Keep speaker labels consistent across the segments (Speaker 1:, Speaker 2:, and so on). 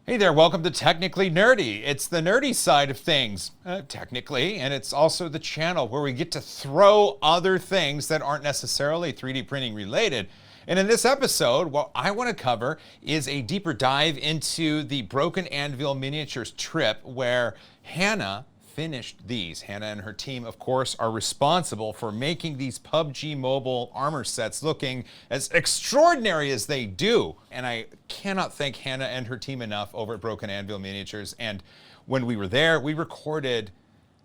Speaker 1: Hey there, welcome to Technically Nerdy. It's the nerdy side of things, technically, and it's also the channel where we get to throw other things that aren't necessarily 3D printing related. And in this episode, what I want to cover is a deeper dive into the Broken Anvil Miniatures trip where Hanna finished these. Hanna and her team, of course, are responsible for making these PUBG Mobile armor sets looking as extraordinary as they do. And I cannot thank Hanna and her team enough over at Broken Anvil Miniatures. And when we were there, we recorded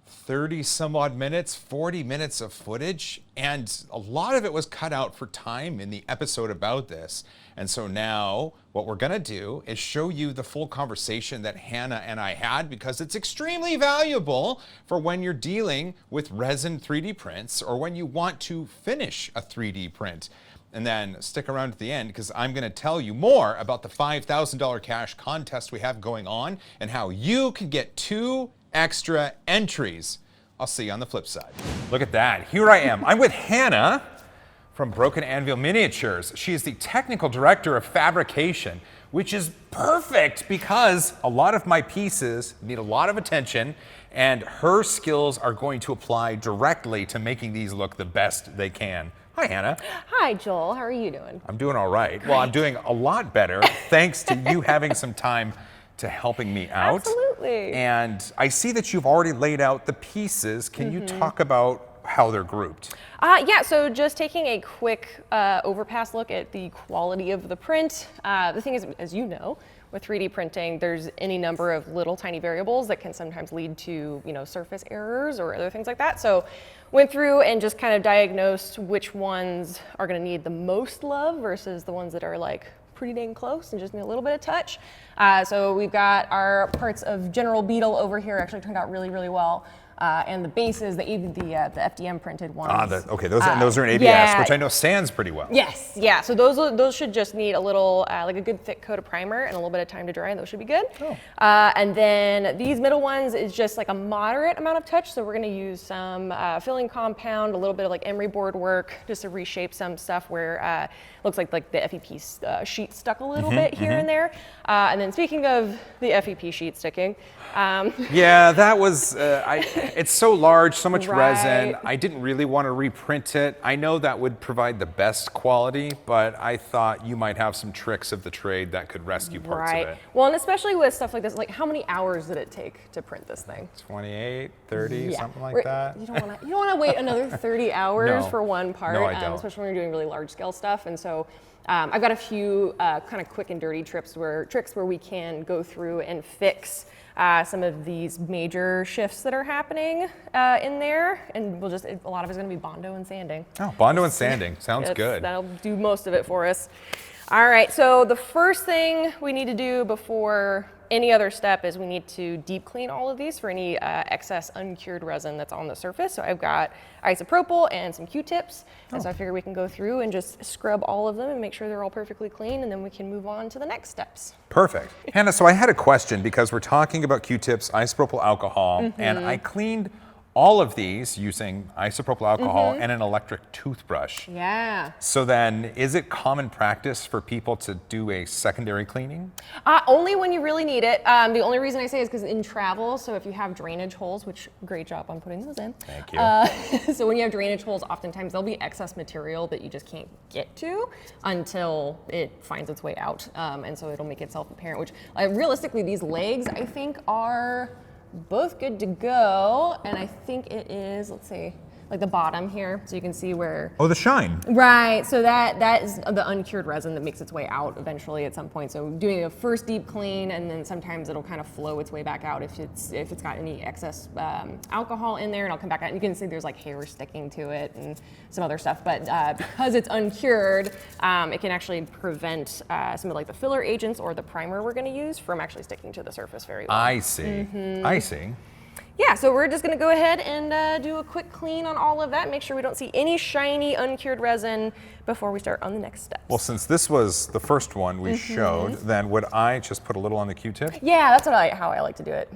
Speaker 1: 30 some odd minutes, 40 minutes of footage, and a lot of it was cut out for time in the episode about this. And so now what we're gonna do is show you the full conversation that Hanna and I had, because it's extremely valuable for when you're dealing with resin 3D prints or when you want to finish a 3D print. And then stick around at the end, because I'm going to tell you more about the $5,000 cash contest we have going on and how you can get 2 extra entries. I'll see you on the flip side. Look at that. Here I am. I'm with Hanna from Broken Anvil Miniatures. She is the technical director of fabrication, which is perfect because a lot of my pieces need a lot of attention, and her skills are going to apply directly to making these look the best they can. Hi, Hanna.
Speaker 2: Hi, Joel. How are you doing?
Speaker 1: I'm doing all right. Well, I'm doing a lot better thanks to you having some time to helping me out.
Speaker 2: Absolutely.
Speaker 1: And I see that you've already laid out the pieces. Can you talk about how they're grouped?
Speaker 2: Yeah, so just taking a quick overpass look at the quality of the print. The thing is, as you know, with 3D printing, there's any number of little tiny variables that can sometimes lead to, surface errors or other things like that. So went through and just kind of diagnosed which ones are going to need the most love versus the ones that are like pretty dang close and just need a little bit of touch. So we've got our parts of General Beetle over here, actually turned out really, really well. And the bases, the FDM printed ones.
Speaker 1: Okay, those are in ABS,
Speaker 2: yeah.
Speaker 1: which I know sands pretty well.
Speaker 2: Yes, yeah. So those should just need a little, like a good thick coat of primer and a little bit of time to dry, and those should be good.
Speaker 1: Oh.
Speaker 2: And then these middle ones is just like a moderate amount of touch. So we're gonna use some filling compound, a little bit of like emery board work, just to reshape some stuff where looks like the FEP sheet stuck a little bit here and there. And then speaking of the FEP sheet sticking.
Speaker 1: Yeah, that was, it's so large, so much resin.
Speaker 2: Right.
Speaker 1: I didn't really want to reprint it. I know that would provide the best quality, but I thought you might have some tricks of the trade that could rescue parts of it.
Speaker 2: Well, and especially with stuff like this, like how many hours did it take to print this thing?
Speaker 1: 28, 30, something like that.
Speaker 2: You don't want to wait another 30 hours
Speaker 1: No.
Speaker 2: for one part,
Speaker 1: No, I don't.
Speaker 2: especially when you're doing really large scale stuff. And so I've got a few kind of quick and dirty tricks where we can go through and fix some of these major shifts that are happening in there, and a lot of it's going to be Bondo and sanding.
Speaker 1: Oh, Bondo and sanding, sounds good.
Speaker 2: That'll do most of it for us. All right, so the first thing we need to do before any other step is we need to deep clean all of these for any excess uncured resin that's on the surface. So I've got isopropyl and some Q-tips, and so I figure we can go through and just scrub all of them and make sure they're all perfectly clean, and then we can move on to the next steps.
Speaker 1: Perfect. Hanna, so I had a question because we're talking about Q-tips, isopropyl alcohol, and I cleaned all of these using isopropyl alcohol and an electric toothbrush.
Speaker 2: Yeah.
Speaker 1: So then, is it common practice for people to do a secondary cleaning?
Speaker 2: Only when you really need it. The only reason I say is because in travel, so if you have drainage holes, which great job on putting those in.
Speaker 1: Thank you.
Speaker 2: So when you have drainage holes, oftentimes there'll be excess material that you just can't get to until it finds its way out. And so it'll make itself apparent, which realistically, these legs, I think, are both good to go, and I think it is, let's see, like the bottom here, so you can see where.
Speaker 1: Oh, the shine.
Speaker 2: Right, so that is the uncured resin that makes its way out eventually at some point. So doing a first deep clean, and then sometimes it'll kind of flow its way back out if it's got any excess alcohol in there, and I'll come back out. And you can see there's like hair sticking to it and some other stuff. But because it's uncured, it can actually prevent some of like the filler agents or the primer we're going to use from actually sticking to the surface very well.
Speaker 1: I see. I see.
Speaker 2: Yeah, so we're just gonna go ahead and do a quick clean on all of that, make sure we don't see any shiny uncured resin before we start on the next steps.
Speaker 1: Well, since this was the first one we showed, then would I just put a little on the Q-tip?
Speaker 2: Yeah, that's how I like to do it.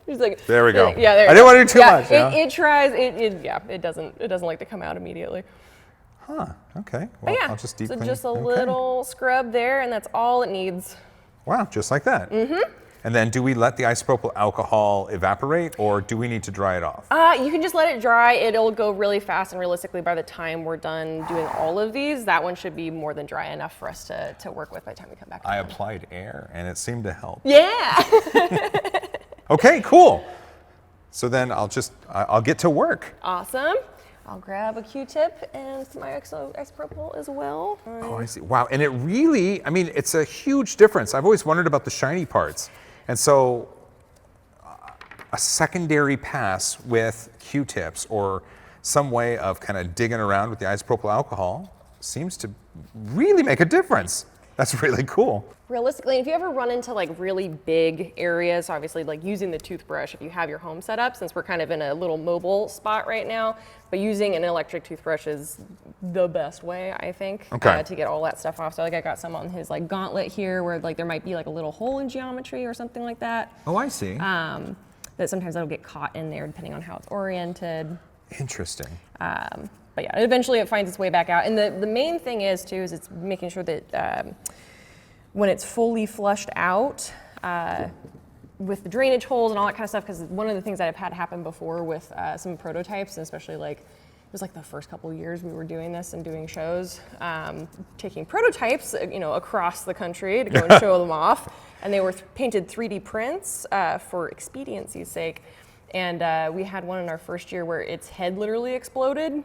Speaker 2: Just like,
Speaker 1: There we go.
Speaker 2: Yeah, there.
Speaker 1: I didn't want to do too much.
Speaker 2: It tries. It doesn't like to come out immediately.
Speaker 1: Huh. Okay. Well,
Speaker 2: But yeah,
Speaker 1: I'll just deep
Speaker 2: so
Speaker 1: clean.
Speaker 2: just a little scrub there, and that's all it needs.
Speaker 1: Wow, just like that. And then do we let the isopropyl alcohol evaporate, or do we need to dry it off?
Speaker 2: You can just let it dry. It'll go really fast, and realistically, by the time we're done doing all of these, that one should be more than dry enough for us to work with by the time we come back.
Speaker 1: I applied air, and it seemed to help.
Speaker 2: Yeah.
Speaker 1: Okay, cool. So then I'll get to work.
Speaker 2: Awesome. I'll grab a Q-tip and some isopropyl as well.
Speaker 1: Oh, I see. Wow, and it really, I mean, it's a huge difference. I've always wondered about the shiny parts. And so a secondary pass with Q-tips or some way of kind of digging around with the isopropyl alcohol seems to really make a difference. That's really cool.
Speaker 2: Realistically, if you ever run into like really big areas, obviously like using the toothbrush, if you have your home set up, since we're kind of in a little mobile spot right now, but using an electric toothbrush is the best way, I think, to get all that stuff off. So like I got some on his like gauntlet here where like there might be like a little hole in geometry or something like that.
Speaker 1: Oh, I see.
Speaker 2: That sometimes that'll get caught in there depending on how it's oriented.
Speaker 1: Interesting.
Speaker 2: But yeah, eventually it finds its way back out. And the main thing is too, is it's making sure that when it's fully flushed out with the drainage holes and all that kind of stuff, because one of the things that I've had happen before with some prototypes, and especially like, it was like the first couple of years we were doing this and doing shows, taking prototypes, across the country to go and show them off. And they were painted 3D prints for expediency's sake. And we had one in our first year where its head literally exploded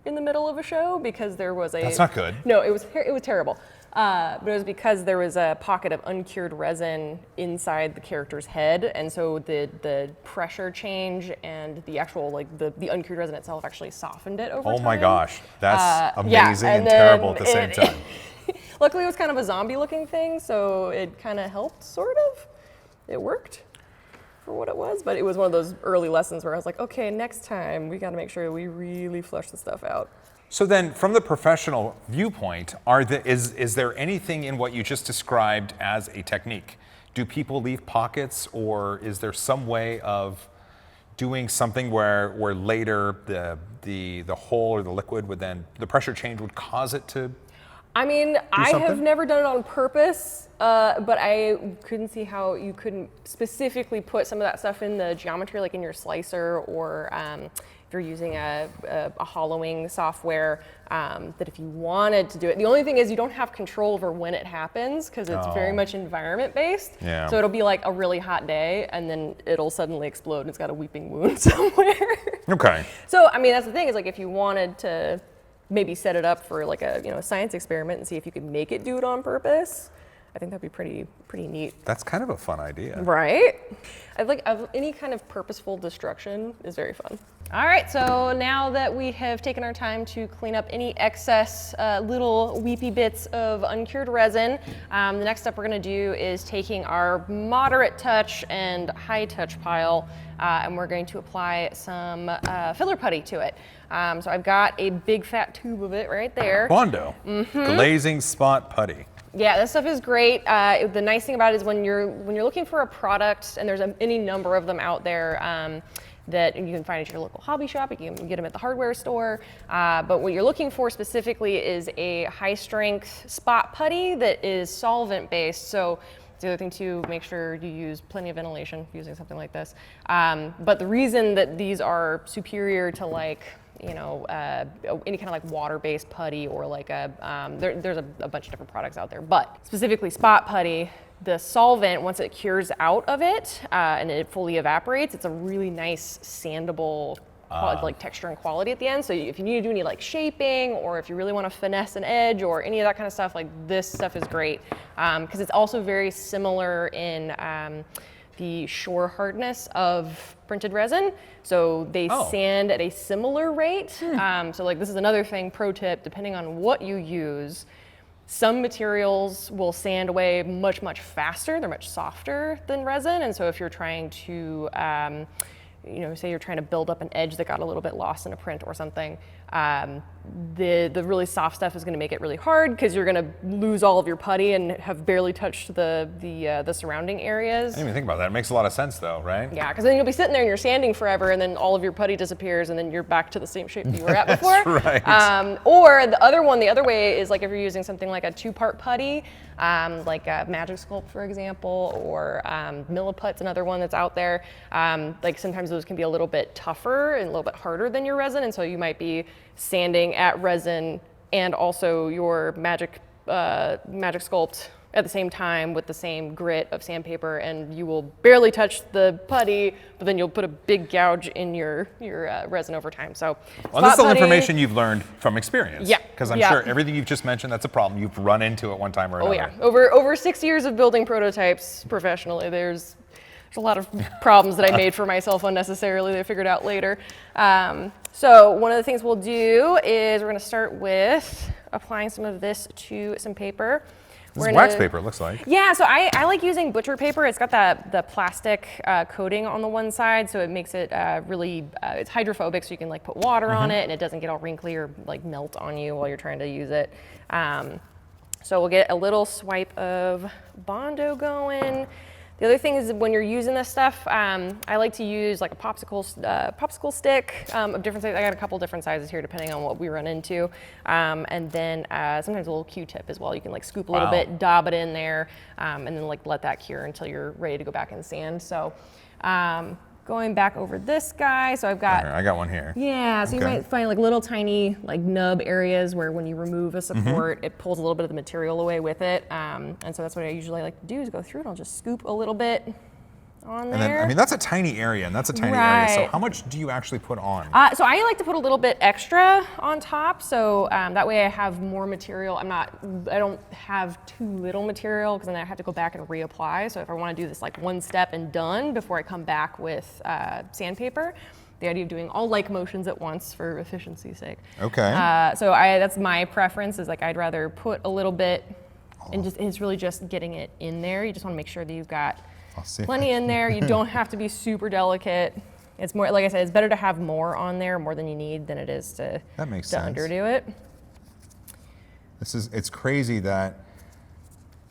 Speaker 2: in the middle of a show because there was a...
Speaker 1: That's not good.
Speaker 2: No, it was terrible. But it was because there was a pocket of uncured resin inside the character's head, and so the pressure change and the actual the uncured resin itself actually softened it over time.
Speaker 1: Oh my gosh, that's amazing and terrible at the same time.
Speaker 2: Luckily, it was kind of a zombie-looking thing, so it kind of helped, sort of. It worked for what it was, but it was one of those early lessons where I was like, okay, next time we got to make sure we really flush the stuff out.
Speaker 1: So then, from the professional viewpoint, is there anything in what you just described as a technique? Do people leave pockets, or is there some way of doing something where later the hole or the liquid would then, the pressure change would cause it to?
Speaker 2: I mean, I have never done it on purpose, but I couldn't see how you couldn't specifically put some of that stuff in the geometry, like in your slicer, or if you're using a hollowing software, that if you wanted to do it. The only thing is you don't have control over when it happens because it's very much environment based. Yeah. So it'll be like a really hot day and then it'll suddenly explode and it's got a weeping wound somewhere. Okay. So, I mean, that's the thing is like if you wanted to maybe set it up for like a science experiment and see if you could make it do it on purpose, I think that'd be pretty neat.
Speaker 1: That's kind of a fun idea.
Speaker 2: Right? Any kind of purposeful destruction is very fun. All right, so now that we have taken our time to clean up any excess little weepy bits of uncured resin, the next step we're gonna do is taking our moderate touch and high touch pile, and we're going to apply some filler putty to it. So I've got a big fat tube of it right there.
Speaker 1: Bondo, glazing spot putty.
Speaker 2: Yeah, this stuff is great. The nice thing about it is when you're looking for a product, and there's any number of them out there that you can find at your local hobby shop, you can get them at the hardware store, but what you're looking for specifically is a high strength spot putty that is solvent based. So the other thing to make sure you use plenty of ventilation using something like this. But the reason that these are superior to any kind of like water-based putty or like there's a bunch of different products out there, but specifically spot putty, the solvent, once it cures out of it and it fully evaporates, it's a really nice sandable like texture and quality at the end. So if you need to do any like shaping, or if you really want to finesse an edge or any of that kind of stuff, like this stuff is great because it's also very similar in the shore hardness of printed resin. So they sand at a similar rate. So like this is another thing, pro tip, depending on what you use, some materials will sand away much, much faster. They're much softer than resin. And so if you're trying to, say you're trying to build up an edge that got a little bit lost in a print or something, The really soft stuff is going to make it really hard because you're going to lose all of your putty and have barely touched the surrounding areas.
Speaker 1: I didn't even think about that. It makes a lot of sense though, right?
Speaker 2: Yeah, because then you'll be sitting there and you're sanding forever, and then all of your putty disappears, and then you're back to the same shape that you were at before.
Speaker 1: That's right.
Speaker 2: Or the other way is like if you're using something like a 2-part putty, like a Magic Sculpt, for example, or Milliput's another one that's out there. Like sometimes those can be a little bit tougher and a little bit harder than your resin, and so you might be sanding at resin and also your Magic Sculpt at the same time with the same grit of sandpaper, and you will barely touch the putty, but then you'll put a big gouge in your resin over time. So,
Speaker 1: well, this is all information you've learned from experience.
Speaker 2: Yeah.
Speaker 1: Because I'm sure everything you've just mentioned, that's a problem. You've run into it one time or another.
Speaker 2: Oh yeah, over 6 years of building prototypes professionally, there's a lot of problems that I made for myself unnecessarily that I figured out later. So one of the things we'll do is we're going to start with applying some of this to some paper.
Speaker 1: This is wax paper, it looks like.
Speaker 2: Yeah, so I like using butcher paper. It's got the plastic coating on the one side, so it makes it really, it's hydrophobic, so you can like put water on it and it doesn't get all wrinkly or like melt on you while you're trying to use it. So we'll get a little swipe of Bondo going. The other thing is when you're using this stuff, I like to use like a popsicle stick of different sizes. I got a couple different sizes here depending on what we run into. And then sometimes a little Q-tip as well. You can like scoop a little bit, dab it in there, and then like let that cure until you're ready to go back and sand. So going back over this guy, so I've got...
Speaker 1: I got one here.
Speaker 2: Yeah, so you might find like little tiny like nub areas where when you remove a support, it pulls a little bit of the material away with it. And so that's what I usually like to do is go through and I'll just scoop a little bit on there.
Speaker 1: And then, I mean, that's a tiny area, and that's a tiny area. So how much do you actually put on?
Speaker 2: So I like to put a little bit extra on top, so that way I have more material. I don't have too little material because then I have to go back and reapply. So if I want to do this like one step and done before I come back with sandpaper, the idea of doing all like motions at once for efficiency's sake.
Speaker 1: Okay.
Speaker 2: So that's my preference is like I'd rather put a little bit and it's really just getting it in there. You just want to make sure that you've got plenty in there. You don't have to be super delicate. It's more, like I said, it's better to have more on there, more than you need, than it is to underdo it.
Speaker 1: It's crazy that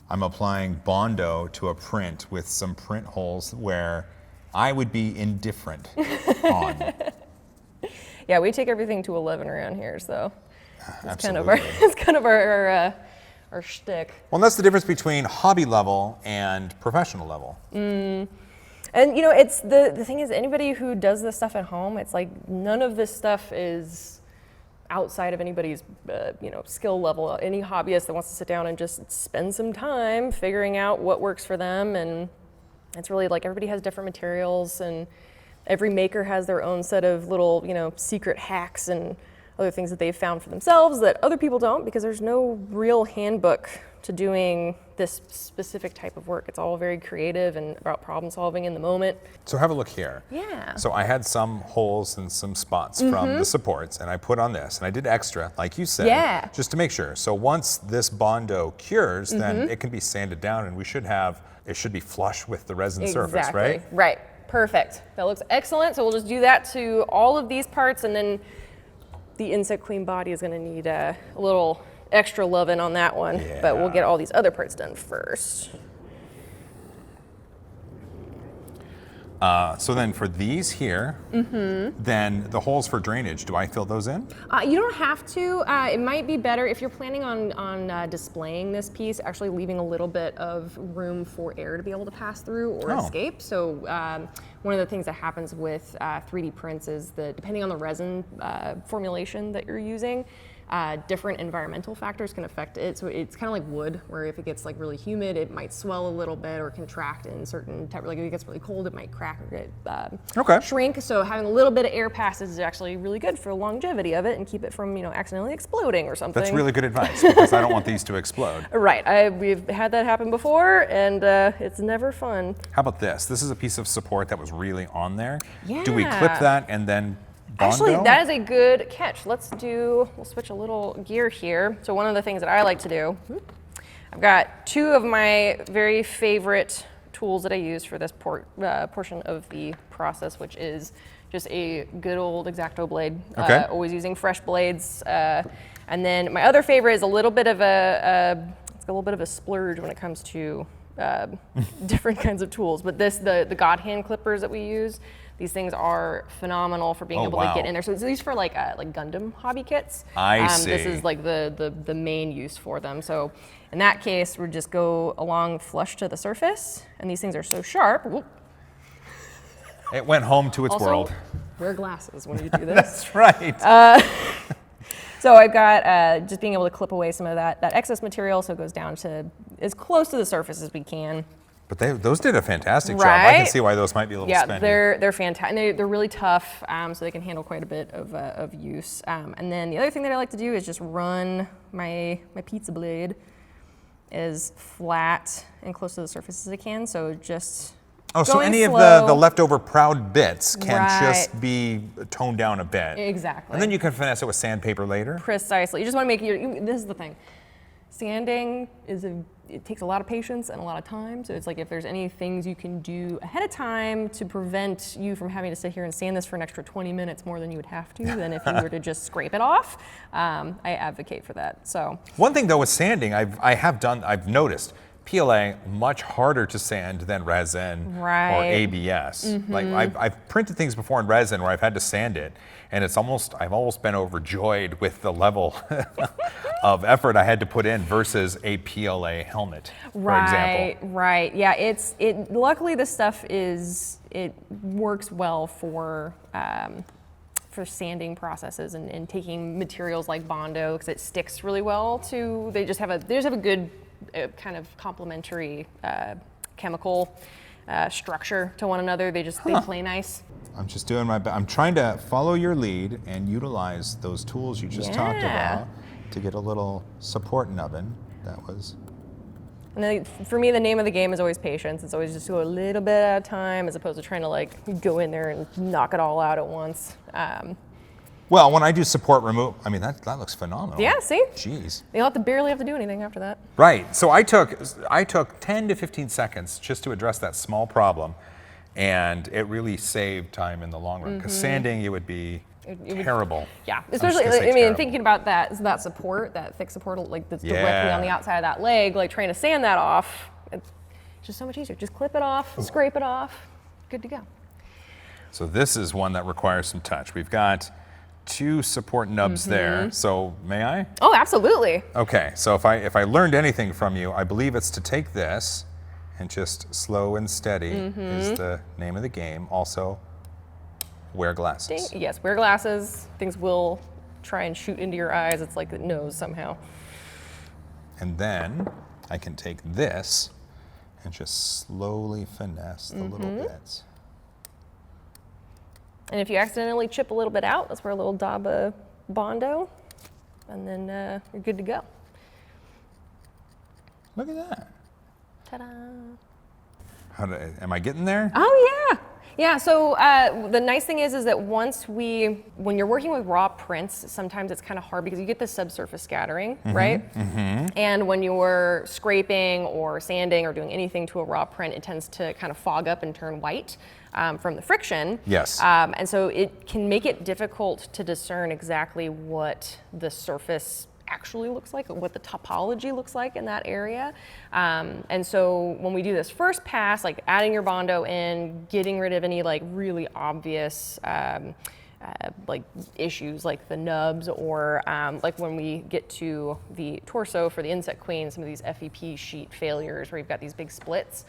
Speaker 1: I'm applying Bondo to a print with some print holes where I would be indifferent on.
Speaker 2: Yeah, we take everything to 11 around here, so it's kind of our shtick.
Speaker 1: Well, that's the difference between hobby level and professional level.
Speaker 2: And you know, it's the thing is, anybody who does this stuff at home, it's like none of this stuff is outside of anybody's skill level. Any hobbyist that wants to sit down and just spend some time figuring out what works for them, and it's really like everybody has different materials, and every maker has their own set of little secret hacks and other things that they've found for themselves that other people don't, because there's no real handbook to doing this specific type of work. It's all very creative and about problem solving in the moment.
Speaker 1: So have a look here.
Speaker 2: Yeah.
Speaker 1: So I had some holes and some spots from the supports, and I put on this, and I did extra, like you said, just to make sure. So once this Bondo cures, then it can be sanded down, and it should be flush with the resin surface, right?
Speaker 2: Right, perfect. That looks excellent. So we'll just do that to all of these parts, and then the Insect Queen body is gonna need a little extra loving on that one, but we'll get all these other parts done first.
Speaker 1: So then for these here, then the holes for drainage, do I fill those in?
Speaker 2: You don't have to. It might be better if you're planning on displaying this piece, actually leaving a little bit of room for air to be able to pass through or escape. So one of the things that happens with 3D prints is that depending on the resin formulation that you're using, different environmental factors can affect it. So it's kind of like wood, where if it gets like really humid, it might swell a little bit or contract in certain type. Like if it gets really cold, it might crack or get shrink. So having a little bit of air passes is actually really good for the longevity of it and keep it from accidentally exploding or something.
Speaker 1: That's really good advice, because I don't want these to explode.
Speaker 2: Right. We've had that happen before, and it's never fun.
Speaker 1: How about this? This is a piece of support that was really on there.
Speaker 2: Yeah.
Speaker 1: Do we clip that and then Bondo?
Speaker 2: Actually, that is a good catch. We'll switch a little gear here. So one of the things that I like to do, I've got two of my very favorite tools that I use for this portion of the process, which is just a good old X-Acto blade.
Speaker 1: Okay.
Speaker 2: Always using fresh blades. And then my other favorite is a little bit of it's a little bit of a splurge when it comes to different kinds of tools. But the God hand clippers that we use, these things are phenomenal for being able to get in there. So it's these for like Gundam hobby kits.
Speaker 1: I see.
Speaker 2: This is like the main use for them. So in that case, we just go along flush to the surface, and these things are so sharp. Whoop.
Speaker 1: It went home to its
Speaker 2: Also,
Speaker 1: world.
Speaker 2: wear glasses when you do this.
Speaker 1: That's right.
Speaker 2: So I've got just being able to clip away some of that excess material, so it goes down to as close to the surface as we can.
Speaker 1: But those did a fantastic job.
Speaker 2: Right?
Speaker 1: I can see why those might be a little
Speaker 2: Yeah,
Speaker 1: spendy.
Speaker 2: they're fantastic. They're really tough, so they can handle quite a bit of use. And then the other thing that I like to do is just run my pizza blade as flat and close to the surface as I can. So just
Speaker 1: so
Speaker 2: going
Speaker 1: any
Speaker 2: slow.
Speaker 1: of the leftover proud bits can
Speaker 2: Right.
Speaker 1: just be toned down a bit.
Speaker 2: Exactly.
Speaker 1: And then you can finesse it with sandpaper later.
Speaker 2: Precisely. You just want to make this is the thing. Sanding it takes a lot of patience and a lot of time. So it's like if there's any things you can do ahead of time to prevent you from having to sit here and sand this for an extra 20 minutes more than you would have to than if you were to just scrape it off. I advocate for that. So
Speaker 1: One thing though with sanding, I've noticed PLA much harder to sand than resin or
Speaker 2: Right.
Speaker 1: ABS. Like I've printed things before in resin where I've had to sand it, and I've almost been overjoyed with the level of effort I had to put in versus a PLA helmet, for example.
Speaker 2: Right. Yeah. Luckily this stuff it works well for sanding processes and taking materials like Bondo because it sticks really well to. They just have a good kind of complementary chemical structure to one another. They play nice.
Speaker 3: I'm just doing my best. I'm trying to follow your lead and utilize those tools you just talked
Speaker 2: Yeah.
Speaker 3: about to get a little support nubbin. That was.
Speaker 2: And then for me, the name of the game is always patience. It's always just go a little bit at a time as opposed to trying to like go in there and knock it all out at once.
Speaker 3: Well, when I do support remove, I mean, that looks phenomenal.
Speaker 2: Yeah, see?
Speaker 3: Jeez.
Speaker 2: You barely have to do anything after that.
Speaker 1: Right. So I took 10 to 15 seconds just to address that small problem, and it really saved time in the long run. Because sanding, it would be terrible.
Speaker 2: Yeah,
Speaker 1: I'm just
Speaker 2: especially,
Speaker 1: gonna say terrible.
Speaker 2: thinking about that support, that thick support, like that's directly on the outside of that leg, like trying to sand that off, it's just so much easier. Just clip it off, scrape it off, good to go.
Speaker 1: So this is one that requires some touch. We've got 2 support nubs there. So may I?
Speaker 2: Oh, absolutely.
Speaker 1: Okay. So if I learned anything from you, I believe it's to take this and just slow and steady is the name of the game. Also, wear glasses.
Speaker 2: Yes, wear glasses. Things will try and shoot into your eyes. It's like it knows somehow.
Speaker 3: And then I can take this and just slowly finesse the little bits.
Speaker 2: And if you accidentally chip a little bit out, that's where a little dab of Bondo, and then you're good to go.
Speaker 3: Look at that.
Speaker 2: Ta-da.
Speaker 1: Am I getting there?
Speaker 2: Oh yeah. Yeah, so the nice thing is that when you're working with raw prints, sometimes it's kind of hard because you get the subsurface scattering, right? And when you're scraping or sanding or doing anything to a raw print, it tends to kind of fog up and turn white from the friction.
Speaker 1: Yes.
Speaker 2: And so it can make it difficult to discern exactly what the surface actually looks like, what the topology looks like in that area. And so when we do this first pass, like adding your Bondo in, getting rid of any like really obvious like issues like the nubs, or like when we get to the torso for the insect queen, some of these FEP sheet failures where you've got these big splits.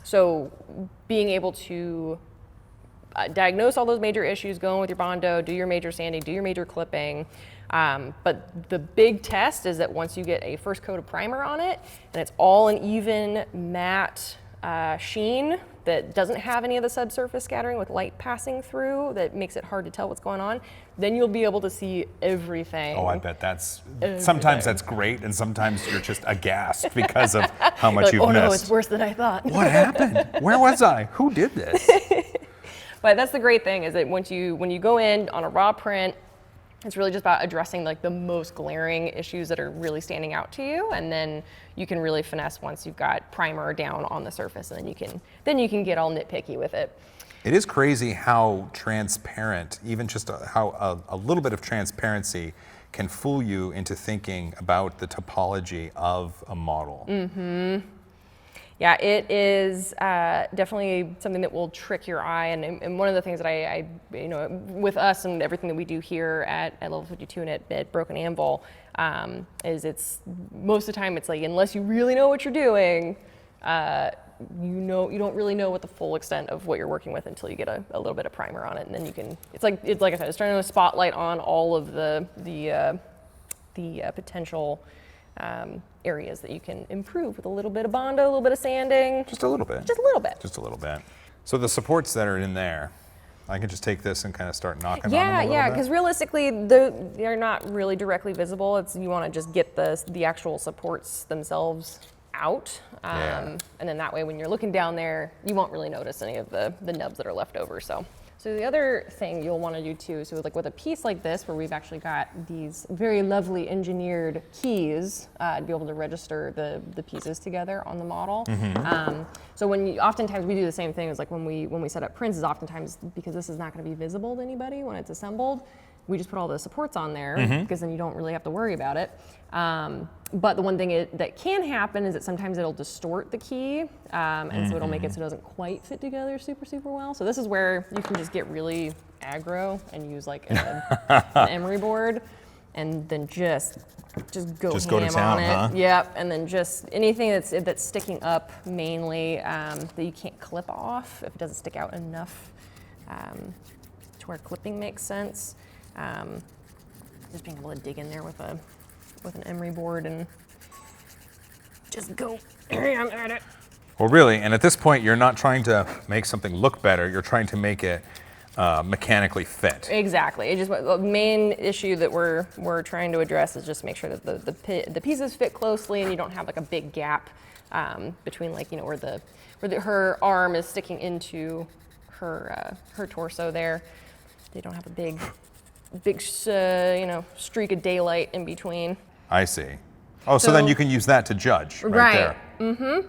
Speaker 2: So being able to diagnose all those major issues, go in with your Bondo, do your major sanding, do your major clipping. But the big test is that once you get a first coat of primer on it, and it's all an even matte sheen that doesn't have any of the subsurface scattering with light passing through that makes it hard to tell what's going on, then you'll be able to see everything.
Speaker 1: Oh, I bet sometimes that's great, and sometimes you're just aghast because of how much
Speaker 2: You're like,
Speaker 1: you've
Speaker 2: oh
Speaker 1: missed.
Speaker 2: no, it's worse than I thought.
Speaker 1: What happened? Where was I? Who did this?
Speaker 2: But that's the great thing, is that when you go in on a raw print, it's really just about addressing like the most glaring issues that are really standing out to you, and then you can really finesse once you've got primer down on the surface, and then you can get all nitpicky with it.
Speaker 3: It is crazy how transparent, even just how a little bit of transparency can fool you into thinking about the topology of a model.
Speaker 2: Yeah, it is definitely something that will trick your eye, and one of the things that I with us and everything that we do here at Level 52 and at Broken Anvil, is it's most of the time it's like, unless you really know what you're doing, you don't really know what the full extent of what you're working with until you get a little bit of primer on it, and then you can, it's like I said, it's turning a spotlight on all of the potential areas that you can improve with a little bit of Bondo, a little bit of sanding.
Speaker 3: Just a little bit.
Speaker 2: Just a little bit.
Speaker 3: Just a little bit. So the supports that are in there, I can just take this and kind of start knocking on them a little bit?
Speaker 2: Yeah, because realistically, they're not really directly visible. It's, you want to just get the actual supports themselves out. And then that way, when you're looking down there, you won't really notice any of the nubs that are left over. So the other thing you'll want to do too, so like with a piece like this, where we've actually got these very lovely engineered keys to be able to register the pieces together on the model. So oftentimes we do the same thing as like when we set up prints, is oftentimes, because this is not going to be visible to anybody when it's assembled, we just put all the supports on there, because then you don't really have to worry about it. But the one thing that can happen is that sometimes it'll distort the key, and so it'll make it so it doesn't quite fit together super, super well. So this is where you can just get really aggro and use like an emery board, and then just go ham
Speaker 3: to town,
Speaker 2: on it.
Speaker 3: huh?
Speaker 2: Yep, and then just anything that's sticking up mainly that you can't clip off if it doesn't stick out enough to where clipping makes sense. Just being able to dig in there with an emery board and just go ham at it.
Speaker 3: Well, really, and at this point, you're not trying to make something look better. You're trying to make it mechanically fit.
Speaker 2: Exactly. It just, the main issue that we're trying to address is just make sure that the pieces fit closely, and you don't have like a big gap between, like, where her arm is sticking into her torso there. They don't have a big streak of daylight in between.
Speaker 3: I see. Oh, so then you can use that to judge right there.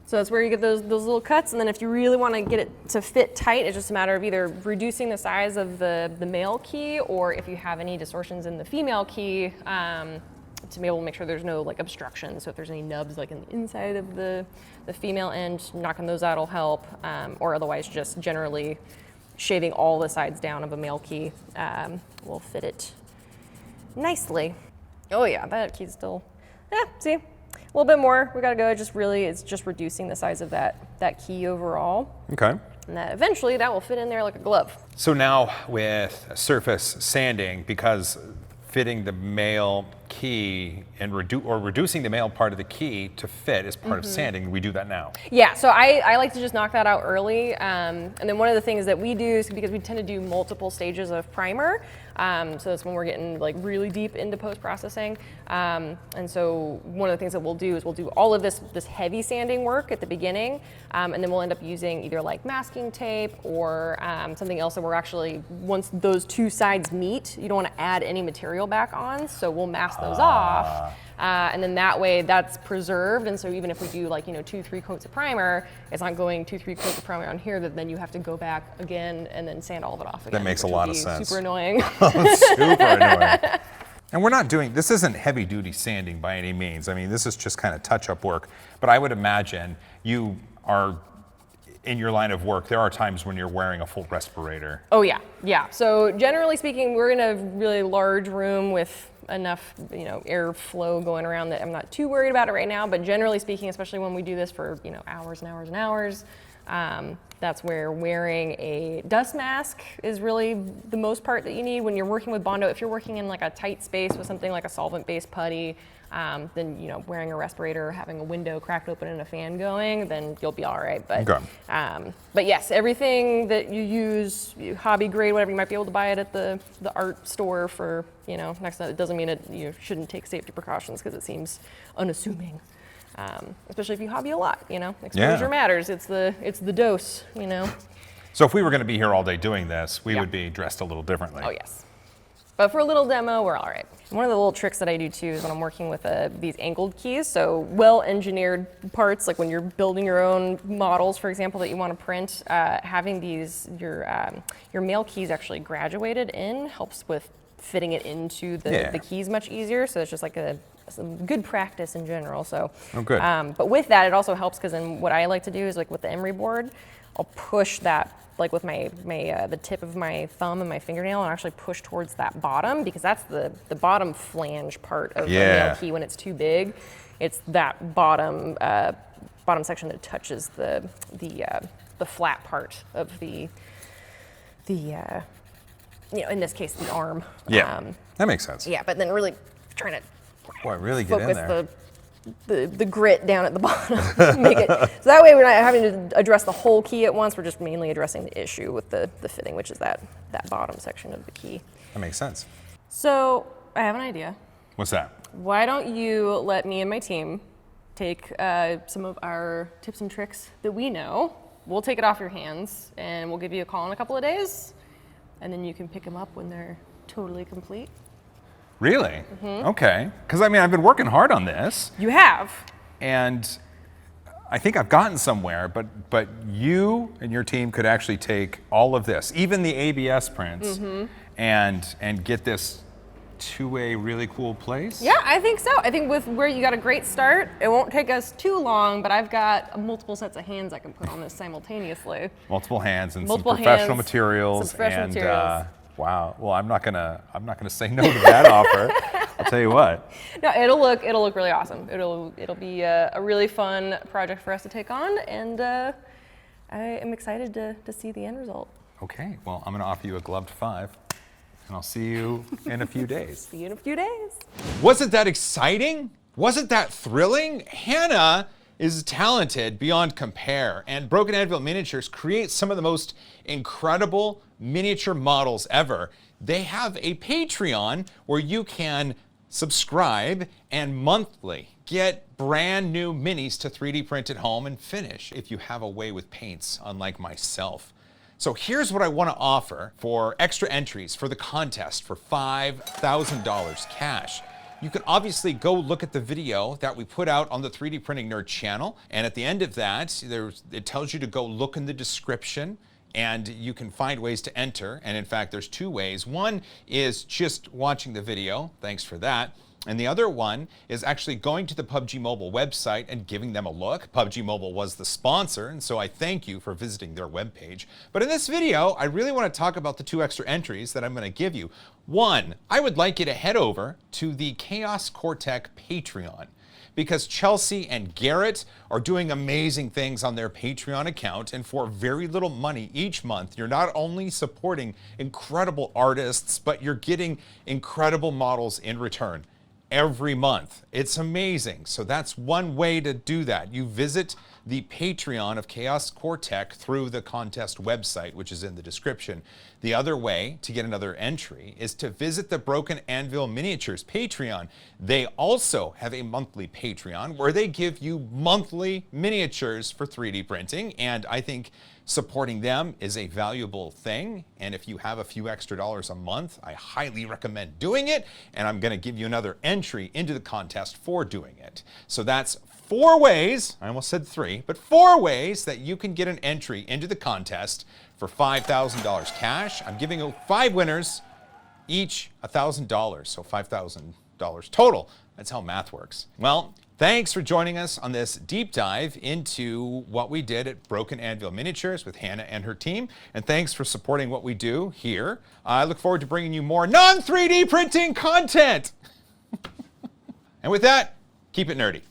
Speaker 2: So that's where you get those little cuts, and then if you really want to get it to fit tight, it's just a matter of either reducing the size of the male key, or if you have any distortions in the female key, to be able to make sure there's no like obstruction. So if there's any nubs like in the inside of the female end, knocking those out will help, or otherwise just generally shaving all the sides down of a male key will fit it nicely. Oh yeah, that key's still, see, a little bit more. We gotta go. It's just reducing the size of that key overall.
Speaker 3: Okay.
Speaker 2: And that eventually that will fit in there like a glove.
Speaker 3: So now with surface sanding, because fitting the male key and reducing the male part of the key to fit is part of sanding, we do that now.
Speaker 2: Yeah, so I like to just knock that out early. And then one of the things that we do is, because we tend to do multiple stages of primer, so that's when we're getting like really deep into post-processing. And so one of the things that we'll do is we'll do all of this heavy sanding work at the beginning, and then we'll end up using either like masking tape or something else that we're actually, once those two sides meet, you don't want to add any material back on, so we'll mask those off. And then that way that's preserved, and so even if we do like 2-3 coats of primer, it's not going 2-3 coats of primer on here that then you have to go back again and then sand all of it off again.
Speaker 3: That makes a lot of sense.
Speaker 2: Super annoying.
Speaker 3: Super annoying. And we're not doing, this isn't heavy duty sanding by any means. I mean, this is just kind of touch up work, but I would imagine you are, in your line of work, there are times when you're wearing a full respirator.
Speaker 2: Oh yeah. So generally speaking, we're in a really large room with enough airflow going around that I'm not too worried about it right now, but generally speaking, especially when we do this for hours and hours and hours, that's where wearing a dust mask is really the most part that you need when you're working with Bondo. If you're working in like a tight space with something like a solvent-based putty, then wearing a respirator, having a window cracked open and a fan going, then you'll be all right. But but yes, everything that you use, hobby grade, whatever, you might be able to buy it at the art store for next to it. Doesn't mean you shouldn't take safety precautions, because it seems unassuming. Especially if you hobby a lot, exposure matters. It's the dose,
Speaker 3: So if we were going to be here all day doing this, we would be dressed a little differently.
Speaker 2: Oh yes. But for a little demo, we're all right. One of the little tricks that I do too is when I'm working with these angled keys, so well-engineered parts, like when you're building your own models, for example, that you want to print, having your male keys actually graduated in helps with fitting it into the keys much easier. So it's just like some good practice in general. So,
Speaker 3: good.
Speaker 2: But with that, it also helps because then what I like to do is like with the emery board, I'll push that like with the tip of my thumb and my fingernail and actually push towards that bottom, because that's the bottom flange part of the nail key when it's too big. It's that bottom section that touches the flat part of the in this case the arm.
Speaker 3: Yeah, that makes sense.
Speaker 2: Yeah, but then really trying to
Speaker 3: really get in there.
Speaker 2: The grit down at the bottom. Make it so that way we're not having to address the whole key at once. We're just mainly addressing the issue with the fitting, which is that bottom section of the key.
Speaker 3: That makes sense.
Speaker 2: So I have an idea.
Speaker 3: What's that?
Speaker 2: Why don't you let me and my team take some of our tips and tricks that we know. We'll take it off your hands and we'll give you a call in a couple of days, and then you can pick them up when they're totally complete.
Speaker 3: Really? Okay. Because I mean, I've been working hard on this.
Speaker 2: You have.
Speaker 3: And I think I've gotten somewhere, but you and your team could actually take all of this, even the ABS prints, and get this to a really cool place.
Speaker 2: Yeah, I think so. I think with where you got a great start, it won't take us too long, but I've got multiple sets of hands I can put on this simultaneously.
Speaker 3: Multiple hands and
Speaker 2: Multiple
Speaker 3: some professional
Speaker 2: hands,
Speaker 3: materials.
Speaker 2: some professional materials.
Speaker 3: Wow. Well, I'm not gonna say no to that offer. I'll tell you what.
Speaker 2: No, it'll look really awesome. It'll be a really fun project for us to take on, and I am excited to see the end result.
Speaker 3: Okay. Well, I'm gonna offer you a gloved 5, and I'll see you in a few days.
Speaker 2: See you in a few days.
Speaker 1: Wasn't that exciting? Wasn't that thrilling? Hanna is talented beyond compare, and Broken Anvil Miniatures creates some of the most incredible miniature models ever. They have a Patreon where you can subscribe and monthly get brand new minis to 3D print at home and finish if you have a way with paints, unlike myself. So here's what I want to offer for extra entries for the contest for $5,000 cash. You can obviously go look at the video that we put out on the 3D Printing Nerd channel, and at the end of that, it tells you to go look in the description, and you can find ways to enter. And in fact, there's 2 ways. One is just watching the video, thanks for that. And the other one is actually going to the PUBG Mobile website and giving them a look. PUBG Mobile was the sponsor, and so I thank you for visiting their webpage. But in this video, I really want to talk about the 2 extra entries that I'm going to give you. One, I would like you to head over to the Coretech Patreon, because Chelsea and Garrett are doing amazing things on their Patreon account, and for very little money each month, you're not only supporting incredible artists, but you're getting incredible models in return every month. It's amazing. So that's one way to do that. You visit the Patreon of Coretech through the contest website, which is in the description. The other way to get another entry is to visit the Broken Anvil Miniatures Patreon. They also have a monthly Patreon where they give you monthly miniatures for 3D printing, and I think supporting them is a valuable thing. And if you have a few extra dollars a month, I highly recommend doing it, and I'm going to give you another entry into the contest for doing it. So that's 4 ways, I almost said 3, but 4 ways that you can get an entry into the contest for $5,000 cash. I'm giving you 5 winners, each $1,000, so $5,000 total. That's how math works. Well, thanks for joining us on this deep dive into what we did at Broken Anvil Miniatures with Hanna and her team, and thanks for supporting what we do here. I look forward to bringing you more non-3D printing content. And with that, keep it nerdy.